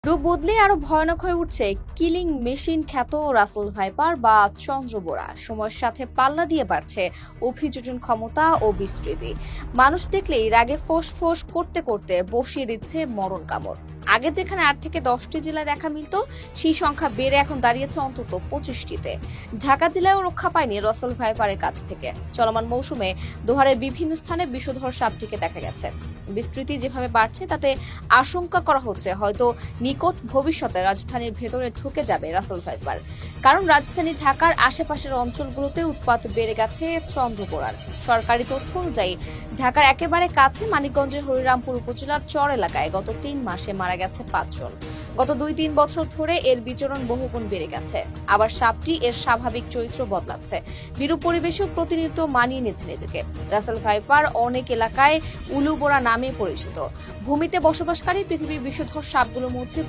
রূপ বদলে আরো ভয়ানক হয়ে উঠছে কিলিং মেশিন খ্যাত রাসেল ভাইপার বা চন্দ্রবোরা। সময়ের সাথে পাল্লা দিয়ে বাড়ছে অভিযোজন ক্ষমতা ও বিস্তৃতি। মানুষ দেখলেই রাগে ফোঁস ফোঁস করতে করতে বসিয়ে দিচ্ছে মরণ কামড়। আগে যেখানে 8 থেকে 10টি জেলায় দেখা মিলত, সেই সংখ্যা বেড়ে এখন দাঁড়িয়েছে অন্তত 25টিতে। ঢাকা জেলায়ও রক্ষা পায়নি রাসেল ভাইপারের কাছ থেকে। চলমান মৌসুমে দোহারের বিভিন্ন স্থানে বিষধর সাপটিকে দেখা গেছে। বিস্তৃতি যেভাবে বাড়ছে তাতে আশঙ্কা করা হচ্ছে হয়তো নিকট ভবিষ্যতে রাজধানীর ভেতরে ঢুকে যাবে রাসেল ভাইপার। কারণ রাজধানী ঢাকার আশেপাশের অঞ্চলগুলোতে উৎপাত বেড়ে গেছে চন্দ্রবোরার। সরকারি তথ্য অনুযায়ী ঢাকার একেবারে কাছে মানিকগঞ্জের হরিরামপুর উপজেলার চর এলাকায় গত 3 মাসে মারা গেছে 5 জন। গত 2-3 বছর ধরে এর বিচরণ বহুগুণ বেড়ে গেছে। আবার সাপটি এর স্বাভাবিক চরিত্র বদলাচ্ছে। বিরূপ পরিবেশেও প্রতিনিয়ত মানিয়ে নিচ্ছে নিজেকে। রাসেল ভাইপার অনেক এলাকায় উলুবোরা নামে পরিচিত। ভূমিতে বসবাসকারী পৃথিবীর বিষধর সাপগুলোর মধ্যে